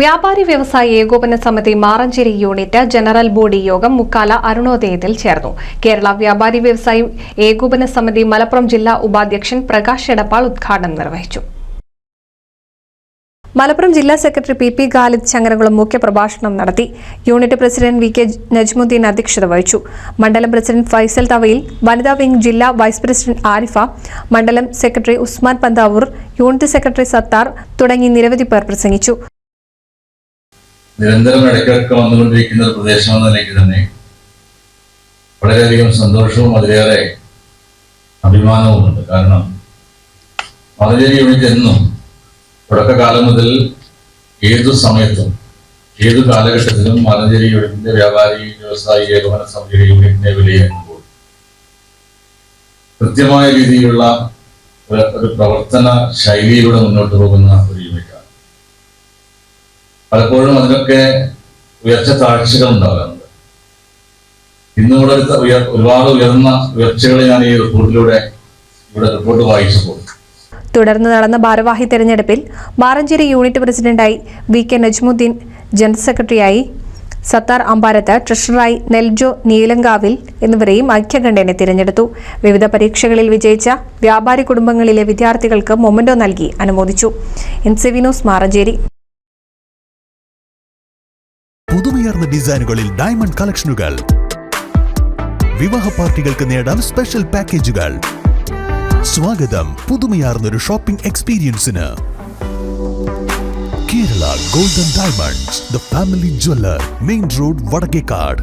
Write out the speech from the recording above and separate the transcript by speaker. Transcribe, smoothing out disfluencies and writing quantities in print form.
Speaker 1: വ്യാപാരി വ്യവസായി ഏകോപന സമിതി മാറഞ്ചേരി യൂണിറ്റ് ജനറൽ ബോഡി യോഗം മുക്കാല അരുണോദയത്തിൽ ചേർന്നു. കേരള വ്യാപാരി വ്യവസായി ഏകോപന സമിതി മലപ്പുറം ജില്ലാ ഉപാധ്യക്ഷൻ പ്രകാശ് എടപ്പാൾ ഉദ്ഘാടനം നിർവഹിച്ചു. മലപ്പുറം ജില്ലാ സെക്രട്ടറി പി ഖാലിദ് ചങ്ങരകുളം മുഖ്യപ്രഭാഷണം നടത്തി. Unit president V K Najmuddin അധ്യക്ഷത വഹിച്ചു. മണ്ഡലം പ്രസിഡന്റ് ഫൈസൽ തവയിൽ, വനിതാ വിംഗ് ജില്ലാ വൈസ് പ്രസിഡന്റ് ആരിഫ, മണ്ഡലം secretary Usman Panthavoor, unit secretary Sathar തുടങ്ങി നിരവധി പേർ പ്രസംഗിച്ചു.
Speaker 2: നിരന്തരം ഇടയ്ക്കിടയ്ക്ക് വന്നുകൊണ്ടിരിക്കുന്ന ഒരു പ്രദേശം എന്ന നിലയ്ക്ക് തന്നെ വളരെയധികം സന്തോഷവും അതിലേറെ അഭിമാനവുമുണ്ട്. കാരണം മാറഞ്ചേരി യൂണിറ്റ് എന്നും തുടക്കകാലം മുതൽ ഏതു സമയത്തും ഏതു കാലഘട്ടത്തിലും മാറഞ്ചേരി യൂണിറ്റിന്റെ വ്യാപാരി വ്യവസായി ഏകോപന സമിതിയുടെ യൂണിറ്റിനെ വിലയിരുത്തുമ്പോൾ കൃത്യമായ രീതിയിലുള്ള ഒരു പ്രവർത്തന ശൈലിയിലൂടെ മുന്നോട്ട് പോകുന്ന ഒരു യൂണിറ്റാണ്. പലപ്പോഴും അതിനൊക്കെ ഉയർച്ച താഴ്ചകൾ ഉണ്ടാകാറുണ്ട്. ഇന്നിവിടെ ഒരുപാട് ഉയർന്ന ഉയർച്ചകൾ ഞാൻ ഈ റിപ്പോർട്ട് വായിച്ചപ്പോൾ.
Speaker 1: തുടർന്ന് നടന്ന ഭാരവാഹി തെരഞ്ഞെടുപ്പിൽ മാറഞ്ചേരി യൂണിറ്റ് പ്രസിഡന്റായി വി കെ നജ്മുദ്ദീൻ, ജനറൽ സെക്രട്ടറിയായി സത്താർ അമ്പാരത്ത്, ട്രഷററായി നെൽജോ നീലങ്കാവിൽ എന്നിവരെയും ഐക്യകണ്ഠേന തിരഞ്ഞെടുത്തു. വിവിധ പരീക്ഷകളിൽ വിജയിച്ച വ്യാപാരി കുടുംബങ്ങളിലെ വിദ്യാർത്ഥികൾക്ക് മൊമെന്റോ നൽകി അനുമോദിച്ചു. NCV news Maranchery.
Speaker 3: പുതുമയാർന്ന ഡിസൈനുകളിൽ ഡയമണ്ട് കളക്ഷനുകൾ, വിവാഹ പാർട്ടികൾക്ക് നേടാൻ സ്പെഷ്യൽ പാക്കേജുകൾ. സ്വാഗതം പുതുമയാർന്നൊരു ഷോപ്പിംഗ് എക്സ്പീരിയൻസിന്. Kerala golden diamonds, the family jeweller, main road, Vadakkekad.